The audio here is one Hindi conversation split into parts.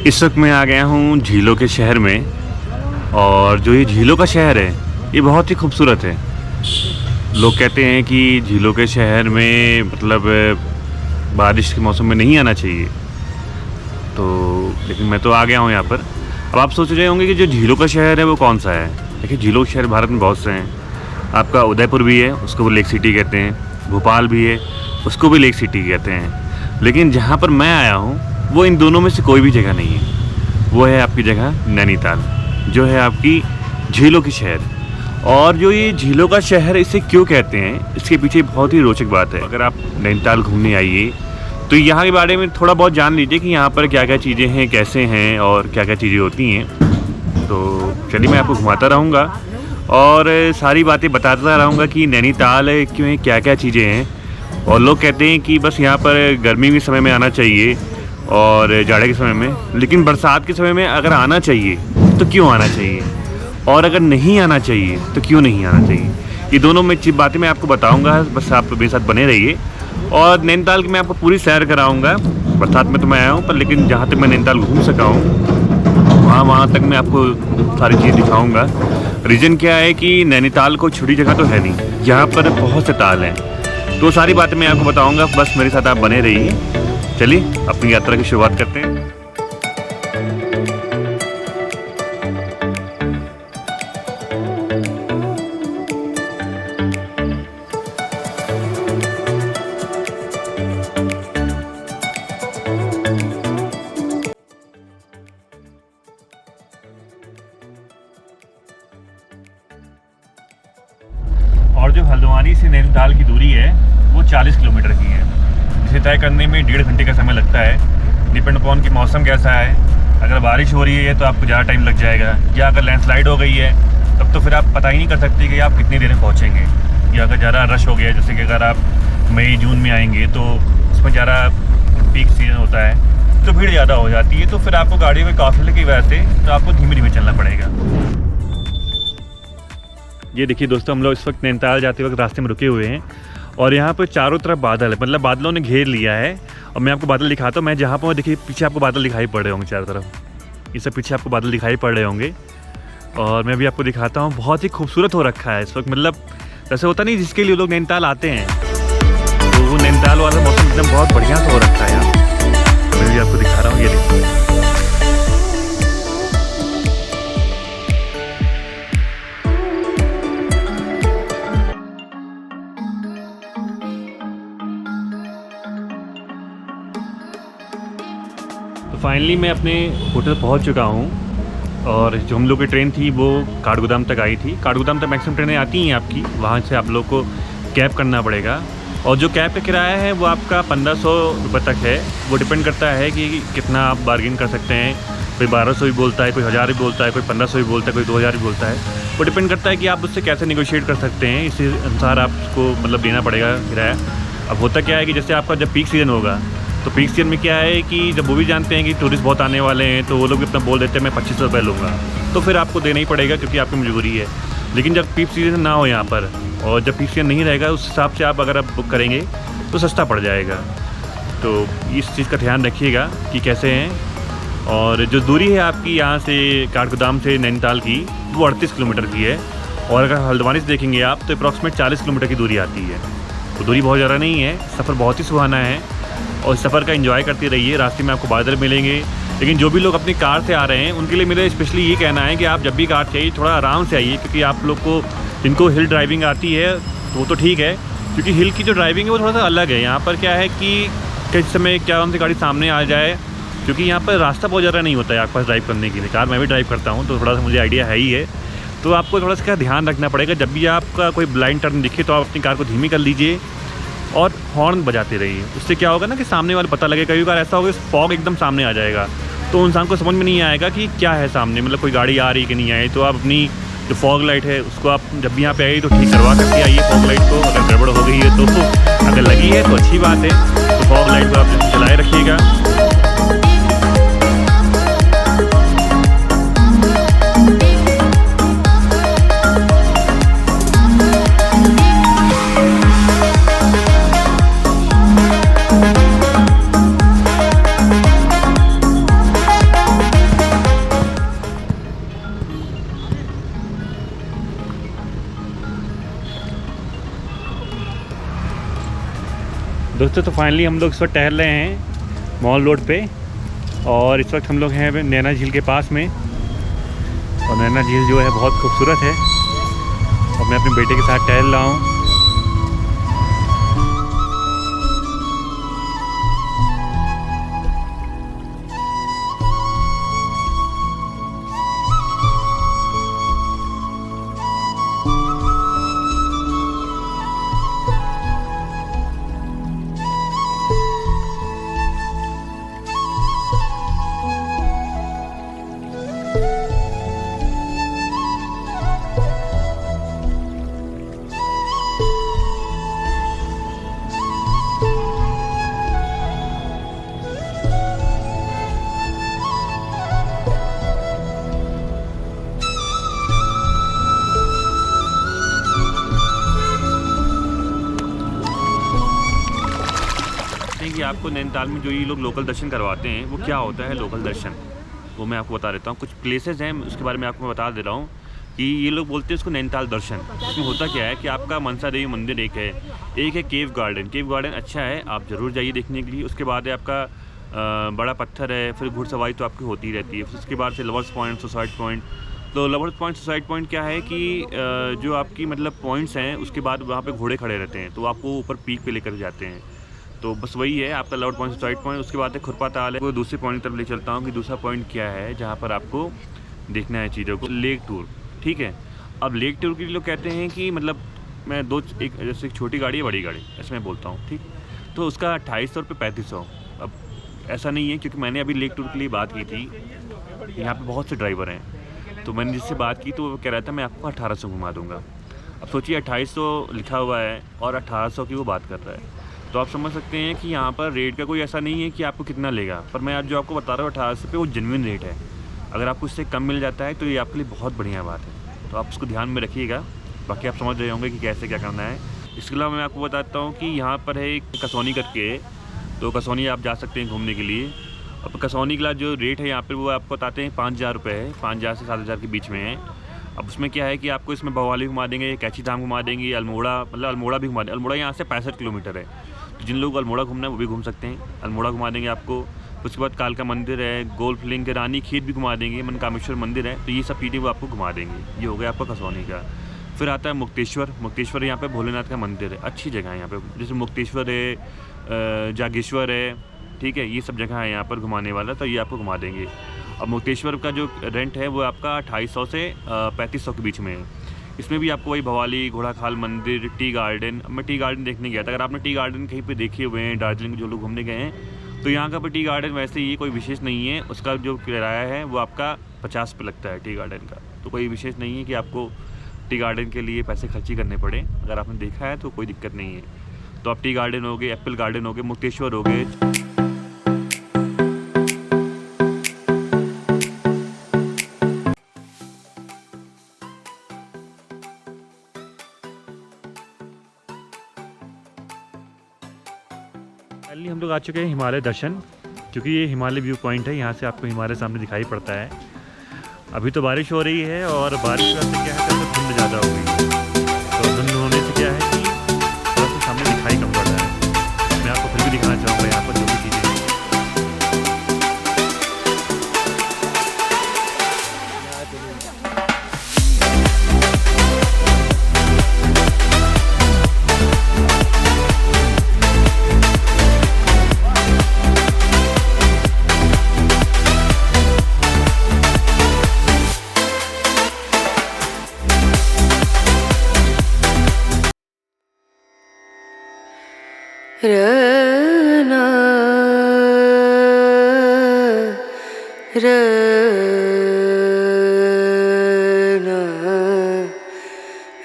इस वक्त मैं आ गया हूँ झीलों के शहर में। और जो ये झीलों का शहर है ये बहुत ही खूबसूरत है। लोग कहते हैं कि झीलों के शहर में मतलब बारिश के मौसम में नहीं आना चाहिए, तो लेकिन मैं तो आ गया हूँ यहाँ पर। अब आप सोच रहे होंगे कि जो झीलों का शहर है वो कौन सा है। देखिए, झीलों के शहर भारत में बहुत से हैं। आपका उदयपुर भी है, उसको भी लेक सिटी कहते हैं। भोपाल भी है, उसको भी लेक सिटी कहते हैं। लेकिन जहाँ पर मैं आया हूँ वो इन दोनों में से कोई भी जगह नहीं है। वो है आपकी जगह नैनीताल, जो है आपकी झीलों की शहर। और जो ये झीलों का शहर इसे क्यों कहते हैं, इसके पीछे बहुत ही रोचक बात है। अगर आप नैनीताल घूमने आइए तो यहाँ के बारे में थोड़ा बहुत जान लीजिए कि यहाँ पर क्या क्या चीज़ें हैं, कैसे हैं और क्या क्या चीज़ें होती हैं। तो चलिए, मैं आपको घुमाता रहूँगा और सारी बातें बताता रहूँगा कि नैनीताल क्यों, क्या क्या चीज़ें हैं। और लोग कहते हैं कि बस यहाँ पर गर्मी के समय में आना चाहिए और जाड़े के समय में, लेकिन बरसात के समय में अगर आना चाहिए तो क्यों आना चाहिए, और अगर नहीं आना चाहिए तो क्यों नहीं आना चाहिए। ये दोनों में बातें मैं आपको बताऊंगा, बस आप मेरे साथ बने रहिए। और नैनीताल की मैं आपको पूरी सैर कराऊंगा। बरसात में तो मैं आया हूँ, पर लेकिन जहाँ तक मैं नैनीताल घूम सका हूँ वहाँ तक मैं आपको सारी चीज़ें दिखाऊँगा। रीज़न क्या है कि नैनीताल को छोटी जगह तो है नहीं, यहाँ पर बहुत से ताल हैं। तो सारी बातें मैं आपको बताऊँगा, बस मेरे साथ आप बने रहिए। चलिए अपनी यात्रा की शुरुआत करते हैं। और जो हल्द्वानी से नैनीताल की दूरी है वो 40 किलोमीटर की है, जिसे तय करने में 1.5 घंटे का समय लगता है। डिपेंड अपॉन कि मौसम कैसा है। अगर बारिश हो रही है तो आपको ज़्यादा टाइम लग जाएगा, या अगर लैंडस्लाइड हो गई है तब तो फिर आप पता ही नहीं कर सकते कि आप कितनी देर में पहुँचेंगे। या अगर ज़्यादा रश हो गया, जैसे कि अगर आप मई जून में आएंगे तो उसमें ज़्यादा पीक सीजन होता है तो भीड़ ज़्यादा हो जाती है, तो फिर आपको गाड़ी में काफिले की वजह से तो आपको धीमे धीमे चलना पड़ेगा। ये देखिए दोस्तों, हम लोग इस वक्त नैनीताल जाते वक्त रास्ते में रुके हुए हैं और यहाँ पर चारों तरफ बादल है, मतलब बादलों ने घेर लिया है। और मैं आपको बादल दिखाता हूँ। मैं जहाँ पर देखिए पीछे आपको बादल दिखाई पड़ रहे होंगे चारों तरफ, ये सब पीछे आपको बादल दिखाई पड़ रहे होंगे। और मैं भी आपको दिखाता हूँ, बहुत ही खूबसूरत हो रखा है इस वक्त। मतलब जैसे होता नहीं जिसके लिए लोग नैनीताल आते हैं, तो वो नैनीताल वाला मौसम एकदम बहुत बढ़िया से हो रखा है यहाँ। मैं भी आपको दिखा रहा हूँ, ये देखिए। फाइनली मैं अपने होटल पहुंच चुका हूं और जो हम लोग की ट्रेन थी वो काठगोदाम तक आई थी। काठगोदाम तक मैक्सिमम ट्रेनें आती हैं आपकी, वहां से आप लोग को कैब करना पड़ेगा। और जो कैब का किराया है वो आपका 1500 रुपये तक है। वो डिपेंड करता है कि कितना आप बार्गेन कर सकते हैं। कोई 1200 भी बोलता है, कोई 1000 भी बोलता है, कोई 1500 भी बोलता है, कोई 2000 भी बोलता है। वो डिपेंड करता है कि आप उससे कैसे निगोशिएट कर सकते हैं, इसी अनुसार आपको मतलब देना पड़ेगा किराया। अब होता क्या है कि जैसे आपका जब पीक सीज़न होगा तो पीक सीजन में क्या है कि जब वो भी जानते हैं कि टूरिस्ट बहुत आने वाले हैं, तो वो लोग भी अपना बोल देते हैं मैं 2500 रुपये लूँगा, तो फिर आपको देना ही पड़ेगा क्योंकि आपकी मजबूरी है। लेकिन जब पीक सीजन ना हो यहाँ पर और जब पीक सीजन नहीं रहेगा, उस हिसाब से आप अगर आप बुक करेंगे तो सस्ता पड़ जाएगा। तो इस चीज़ का ध्यान रखिएगा कि कैसे हैं। और जो दूरी है आपकी यहाँ से काठगोदाम से नैनीताल की, वो 38 किलोमीटर की है। और अगर हल्द्वानी से देखेंगे आप तो अप्रॉक्सीमेट 40 किलोमीटर की दूरी आती है। तो दूरी बहुत ज़्यादा नहीं है, सफ़र बहुत ही सुहाना है और सफ़र का एंजॉय करते रहिए। रास्ते में आपको बादल मिलेंगे। लेकिन जो भी लोग अपनी कार से आ रहे हैं उनके लिए मेरा स्पेशली ये कहना है कि आप जब भी कार चाहिए थोड़ा आराम से आइए, क्योंकि आप लोग को जिनको हिल ड्राइविंग आती है तो वो तो ठीक है, क्योंकि हिल की जो ड्राइविंग है वो थोड़ा सा अलग है। यहाँ पर क्या है कि किस समय क्या उनसे गाड़ी सामने आ जाए, क्योंकि यहाँ पर रास्ता बहुत ज़्यादा नहीं होता है आपके पास ड्राइव करने के लिए। कार मैं भी ड्राइव करता हूँ तो थोड़ा सा मुझे आइडिया है ही है। तो आपको थोड़ा सा ध्यान रखना पड़ेगा। जब भी आपका कोई ब्लाइंड टर्न दिखे तो आप अपनी कार को धीमी कर लीजिए और हॉर्न बजाते रहिए। उससे क्या होगा ना कि सामने वाले पता लगे। कई बार ऐसा होगा फॉग एकदम सामने आ जाएगा तो इंसान को समझ में नहीं आएगा कि क्या है सामने, मतलब कोई गाड़ी आ रही कि नहीं आई। तो आप अपनी जो फॉग लाइट है उसको आप जब भी यहाँ पे आइए तो ठीक करवा करके आइए फॉग लाइट को। अगर गड़बड़ हो गई है तो अगर लगी है तो अच्छी बात है, तो फॉग लाइट को आप चलाए रखिएगा। दोस्तों तो फाइनली हम लोग इस वक्त टहल रहे हैं मॉल रोड पे, और इस वक्त हम लोग हैं नैना झील के पास में। और नैना झील जो है बहुत खूबसूरत है, और मैं अपने बेटे के साथ टहल रहा हूँ। कि आपको नैनीताल में जो ये लोग लोकल दर्शन करवाते हैं वो क्या होता है लोकल दर्शन, वो मैं आपको बता देता हूँ। कुछ प्लेसेस हैं उसके बारे में आपको मैं बता दे रहा हूँ कि ये लोग बोलते हैं उसको नैनीताल दर्शन। इसमें होता क्या है कि आपका मनसा देवी मंदिर एक है केव गार्डन। केव गार्डन अच्छा है, आप ज़रूर जाइए देखने के लिए। उसके बाद है आपका बड़ा पत्थर है, फिर घुड़सवारी तो आपकी होती रहती है। फिर उसके बाद से लवर्स पॉइंट, सुसाइड पॉइंट। तो लवर्स पॉइंट, सुसाइड पॉइंट क्या है कि जो आपकी मतलब पॉइंट्स हैं उसके बाद वहाँ पे घोड़े खड़े रहते हैं, तो आपको ऊपर पीक पे लेकर जाते हैं। तो बस वही है आपका लवर्स पॉइंट, सुसाइड पॉइंट। उसके बाद है खुरपा ताल है। वो दूसरे पॉइंट की तरफ ले चलता हूँ कि दूसरा पॉइंट क्या है जहाँ पर आपको देखना है चीज़ों को। लेक टूर, ठीक है। अब लेक टूर के लिए लोग कहते हैं कि मतलब मैं एक जैसे एक छोटी गाड़ी है, बड़ी गाड़ी, ऐसे मैं बोलता हूँ, ठीक। तो उसका 2800 रुपये 3500। अब ऐसा नहीं है, क्योंकि मैंने अभी लेक टूर के लिए बात की थी। यहाँ पे बहुत से ड्राइवर हैं, तो मैंने जिससे बात की तो वो कह रहा था मैं आपको 1800 घुमा दूँगा। अब सोचिए 2800 लिखा हुआ है और 1800 की वो बात कर रहा है, तो आप समझ सकते हैं कि यहाँ पर रेट का कोई ऐसा नहीं है कि आपको कितना लेगा। पर मैं आज जो आपको बता रहा हूँ 1800 रुपये, वो जेन्युइन रेट है। अगर आपको इससे कम मिल जाता है तो ये आपके लिए बहुत बढ़िया बात है, तो आप उसको ध्यान में रखिएगा। बाकी आप समझ रहे होंगे कि कैसे क्या करना है। इसके अलावा मैं आपको बताता हूँ कि यहाँ पर है एक कसौनी करके, तो कसौनी आप जा सकते हैं घूमने के लिए। अब कसौनी का जो रेट है यहाँ पर वो आपको बताते हैं 5000 रुपये है, 5000 से 7000 के बीच में है। अब उसमें क्या है कि आपको इसमें भवाली घुमा देंगे, कैची धाम घुमा देंगे, अल्मोड़ा, मतलब अल्मोड़ा भी घुमा देंगे। अल्मोड़ा यहाँ से 65 किलोमीटर है, तो जिन लोग अल्मोड़ा घूमना है वो भी घूम सकते हैं। अल्मोड़ा घुमा देंगे आपको। उसके बाद कालका मंदिर है, गोल्फ लिंक, रानी खेत भी घुमा देंगे, मनकामेश्वर मंदिर है। तो ये सब चीज़ें वो आपको घुमा देंगे। ये हो गया आपका कसौनी का। फिर आता है मुक्तेश्वर। मुक्तेश्वर यहाँ पे भोलेनाथ का मंदिर है, अच्छी जगह है यहाँ पे। जैसे मुक्तेश्वर है, जागेश्वर है, ठीक है। ये सब जगह है यहाँ पर घुमाने वाला, तो ये आपको घुमा देंगे। अब मुक्तेश्वर का जो रेंट है वो आपका 2800 से 3500 के बीच में है। इसमें भी आपको वही भवाली, घोड़ाखाल मंदिर, टी गार्डन। मैं टी गार्डन देखने गया था। अगर आपने टी गार्डन कहीं पे देखे हुए हैं, दार्जिलिंग जो लोग घूमने गए हैं, तो यहाँ का टी गार्डन वैसे ही कोई विशेष नहीं है। उसका जो किराया है वो आपका 50 पे लगता है टी गार्डन का। तो कोई विशेष नहीं है कि आपको टी गार्डन के लिए पैसे खर्ची करने पड़े। अगर आपने देखा है तो कोई दिक्कत नहीं है। तो आप टी गार्डन हो गए, एप्पल गार्डन हो गए, मुक्तेश्वर हो गए। फाइनली हम लोग आ चुके हैं हिमालय दर्शन, क्योंकि ये हिमालय व्यू पॉइंट है। यहाँ से आपको हिमालय सामने दिखाई पड़ता है। अभी तो बारिश हो रही है, और बारिश का क्या है तो धुंध ज़्यादा हो गई है। तो धुंध होने से क्या है कि थोड़ा सा सामने दिखाई कम पड़ रहा है। मैं आपको फिर भी दिखाना चाहूँगा यहाँ पर जो भी चीज़ें हैं। रना रना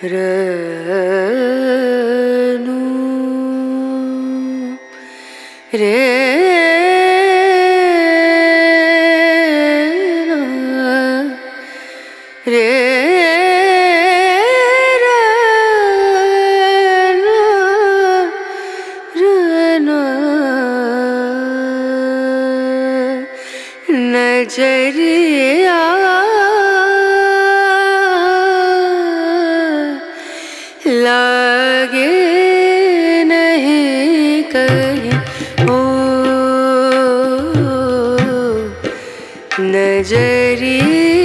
रनु रे रे नजरिया लागे नहीं कर नजरिया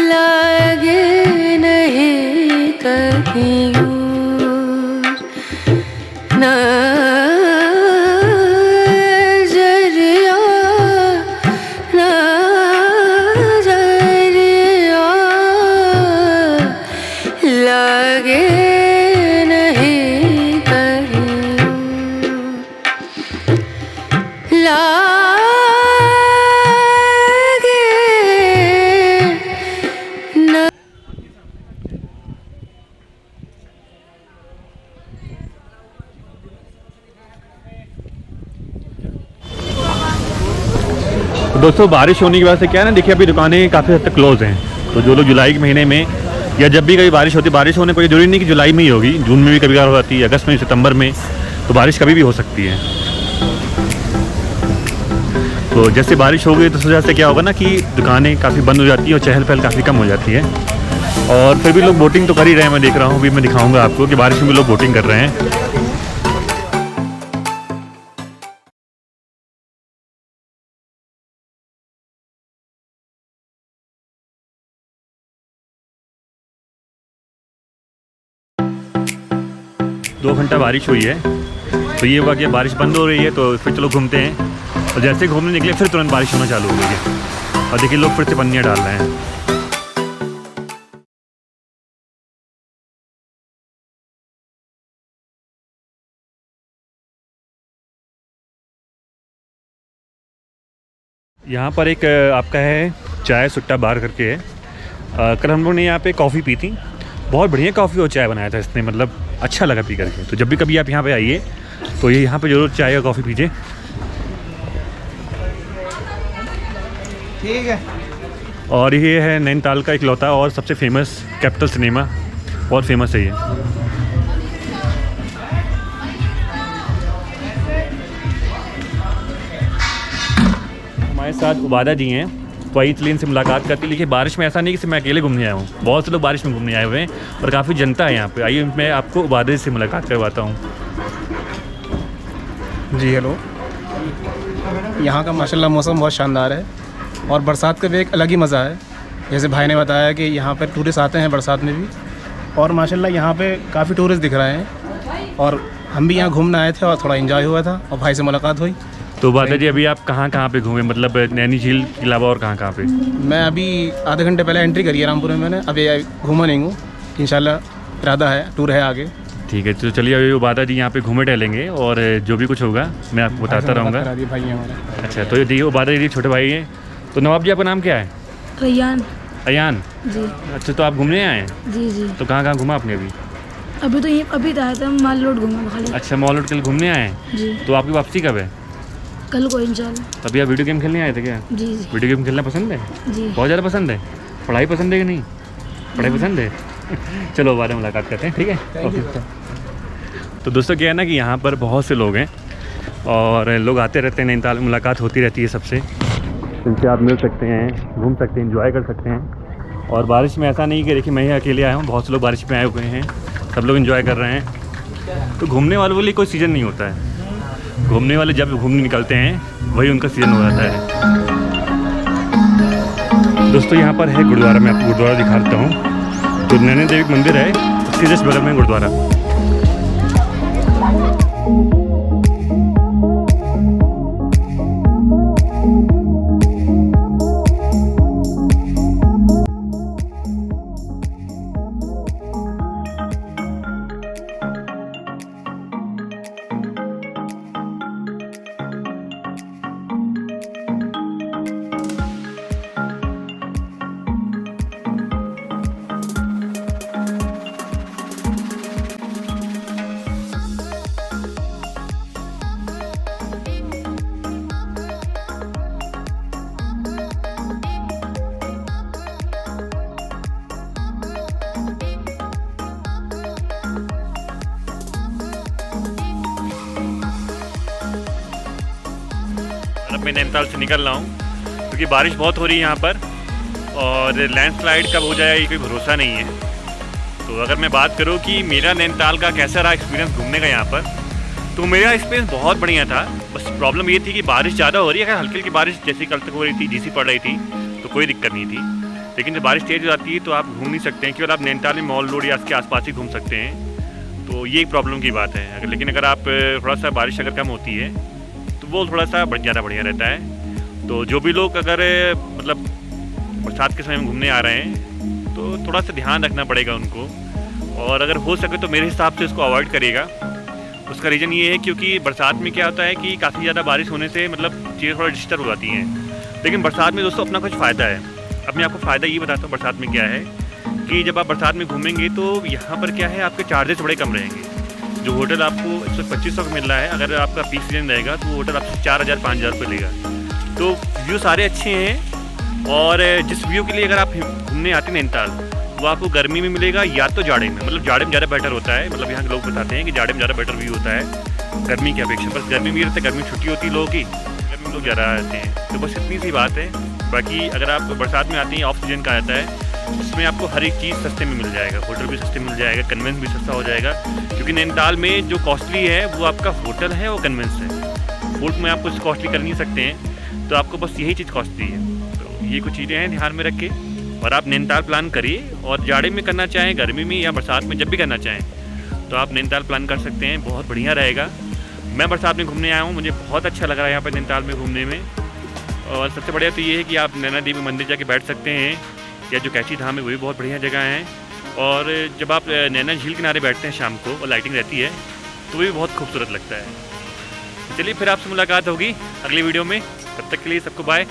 लागे नहीं कहीं और। नजरिया नजरिया लागे नहीं कहीं लागे न। तो दोस्तों बारिश होने की वजह से क्या है ना, देखिए अभी दुकानें काफ़ी हद तक क्लोज हैं। तो जो लोग जुलाई के महीने में या जब भी कभी बारिश होती है, बारिश होने कोई जरूरी नहीं कि जुलाई में ही होगी, जून में भी कभी कभार हो जाती है, अगस्त में, सितंबर में, तो बारिश कभी भी हो सकती है। तो जैसे बारिश हो गई तो उस वजह से क्या होगा ना कि दुकानें काफ़ी बंद हो जाती हैं और चहल पहल काफ़ी कम हो जाती है। और फिर भी लोग बोटिंग तो कर ही रहे हैं, मैं देख रहा हूँ, अभी मैं दिखाऊंगा आपको कि बारिश में भी लोग बोटिंग कर रहे हैं। दो घंटा बारिश हुई है, तो ये हुआ कि बारिश बंद हो रही है, तो फिर चलो घूमते हैं। और जैसे घूमने निकले फिर तुरंत बारिश होना चालू हो गई है, और देखिए लोग फिर से पन्नियाँ डाल रहे हैं। यहाँ पर एक आपका है चाय सुट्टा बार करके है। कल हम लोग ने यहाँ पे कॉफ़ी पी थी, बहुत बढ़िया कॉफ़ी और चाय बनाया था इसने, मतलब अच्छा लगा पी करके। तो जब भी कभी आप यहाँ पे आइए तो ये यहाँ पे जरूर चाय या कॉफ़ी पीजिए। ठीक है। और ये है नैनीताल का इकलौता और सबसे फेमस कैपिटल सिनेमा, बहुत फेमस है ये। हमारे साथ उबादा जी हैं, तो आई इसलिए इनसे मुलाकात करती। लेकिन बारिश में ऐसा नहीं कि सिर्फ मैं अकेले घूमने आया हूँ, बहुत से लोग बारिश में घूमने आए हुए हैं और काफ़ी जनता है यहाँ पे। आइए मैं आपको उबादा जी से मुलाकात करवाता हूँ। जी हेलो। यहाँ का माशाल्लाह मौसम बहुत शानदार है और बरसात का भी एक अलग ही मज़ा है। जैसे भाई ने बताया कि यहाँ पर टूरिस्ट आते हैं बरसात में भी, और माशाल्लाह यहाँ पे काफ़ी टूरिस्ट दिख रहे हैं। और हम भी यहाँ घूमने आए थे और थोड़ा एंजॉय हुआ था और भाई से मुलाकात हुई। तो उबादा जी अभी आप कहाँ पे घूमे, मतलब नैनी झील के अलावा और कहाँ पे? मैं अभी आधे घंटे पहले एंट्री करी है रामपुर में मैंने, अभी घूमा नहीं हूँ, इंशाल्लाह इरादा है, टूर है आगे। ठीक है, तो चलिए अभी उबादा जी यहाँ पे घूमे टहलेंगे और जो भी कुछ होगा मैं आपको बताता रहूँगा। भाई हमारा। अच्छा, तो ये देखिए उबादा जी छोटे भाई हैं। तो नवाब जी आपका नाम क्या है? रैयान अयान जी। अच्छा, तो आप घूमने आए हैं? जी जी। तो कहाँ घूमा आपने अभी? अभी तो ये अभी तो आया था, माल रोड घूमा खाली। अच्छा, मॉल रोड कल घूमने आए हैं? जी। तो आपकी वापसी कब है? कल को इंशाल्लाह। अभी आप वीडियो गेम खेलने आए थे क्या? जी जी वीडियो गेम खेलना पसंद है? जी। बहुत ज़्यादा पसंद है? पढ़ाई पसंद है कि नहीं? पढ़ाई पसंद है? चलो बाद में मुलाकात करते हैं, ठीक है? ओके। तो दोस्तों क्या है ना कि यहाँ पर बहुत से लोग हैं और लोग आते रहते हैं नैनीताल, मुलाकात होती रहती है सबसे, इनसे आप मिल सकते हैं, घूम सकते हैं, एंजॉय कर सकते हैं। और बारिश में ऐसा नहीं कि देखिए मैं ही अकेले आया हूँ, बहुत से लोग बारिश में आए हुए हैं, सब लोग एंजॉय कर रहे हैं। तो घूमने वालों के लिए कोई सीज़न नहीं होता है, घूमने वाले जब घूमने निकलते हैं वही उनका सीज़न हो जाता है। दोस्तों यहाँ पर है गुरुद्वारा, मैं आपको गुरुद्वारा दिखा देता हूँ। तो नैनी देवी मंदिर है, उसके जस्ट बगल में गुरुद्वारा। अब मैं नैनीताल से निकल रहा हूँ क्योंकि बारिश बहुत हो रही है यहाँ पर और लैंडस्लाइड कब हो जाए ये कोई भरोसा नहीं है। तो अगर मैं बात करूँ कि मेरा नैनीताल का कैसा रहा एक्सपीरियंस घूमने का यहाँ पर, तो मेरा एक्सपीरियंस बहुत बढ़िया था। बस प्रॉब्लम ये थी कि बारिश ज़्यादा हो रही है। अगर हल्की हल्की बारिश जैसी कल तक हो रही थी, झीसी पड़ रही थी, तो कोई दिक्कत नहीं थी। लेकिन जब बारिश तेज़ हो जाती है तो आप घूम नहीं सकते हैं, केवल आप नैनीताल में मॉल रोड या इसके आसपास ही घूम सकते हैं। तो ये एक प्रॉब्लम की बात है। लेकिन अगर आप थोड़ा सा बारिश अगर कम होती है तो वो थोड़ा सा ज़्यादा बढ़िया रहता है। तो जो भी लोग अगर मतलब बरसात के समय में घूमने आ रहे हैं तो थोड़ा सा ध्यान रखना पड़ेगा उनको, और अगर हो सके तो मेरे हिसाब से इसको अवॉइड करिएगा। उसका रीज़न ये है क्योंकि बरसात में क्या होता है कि काफ़ी ज़्यादा बारिश होने से मतलब चीज़ें थोड़ा डिस्टर्ब हो जाती हैं। लेकिन बरसात में दोस्तों अपना कुछ फ़ायदा है। अब मैं आपको फ़ायदा ये बताता हूँ बरसात में क्या है कि जब आप बरसात में घूमेंगे तो यहाँ पर क्या है, आपके चार्जेस बड़े कम रहेंगे। जो होटल आपको 125 का मिल रहा है, अगर आपका पीक सीजन रहेगा तो वो होटल आपसे 4000-5000 रुपये लेगा। तो व्यू सारे अच्छे हैं, और जिस व्यू के लिए अगर आप घूमने आते हैं नैनीताल, वो आपको गर्मी में मिलेगा या तो जाड़े में। मतलब जाड़े में ज़्यादा बेटर होता है, मतलब यहाँ के लोग बताते हैं कि जाड़े में ज़्यादा बेटर व्यू होता है गर्मी की अपेक्षा। बस गर्मी में ये रहता है, गर्मी छुट्टी होती है लोगों की, गर्मी में लोग ज़्यादा आते हैं। तो बस इतनी सी बात है। बाकी अगर आप बरसात में आते हैं, ऑफ सीजन का आता है, उसमें आपको हर एक चीज़ सस्ते में मिल जाएगा। होटल भी सस्ते मिल जाएगा, कन्वेंस भी सस्ता हो जाएगा। क्योंकि नैनीताल में जो कॉस्टली है वो आपका होटल है और कन्वेंस है। फूड में आप कुछ कॉस्टली कर नहीं सकते हैं, तो आपको बस यही चीज़ कॉस्टली है। तो ये कुछ चीज़ें हैं ध्यान में रख के, और आप नैनीताल प्लान करिए। और जाड़े में करना चाहें, गर्मी में या बरसात में, जब भी करना चाहें तो आप नैनीताल प्लान कर सकते हैं, बहुत बढ़िया रहेगा। मैं बरसात में घूमने आया हूँ, मुझे बहुत अच्छा लग रहा है यहाँ पर नैनीताल में घूमने में। और सबसे बढ़िया तो ये है कि आप नैना देवी मंदिर जाके बैठ सकते हैं, या जो कैची धाम है वो भी बहुत बढ़िया जगह है। और जब आप नैना झील किनारे बैठते हैं शाम को और लाइटिंग रहती है तो वो भी बहुत खूबसूरत लगता है। चलिए फिर आपसे मुलाकात होगी अगली वीडियो में, तब तक के लिए सबको बाय।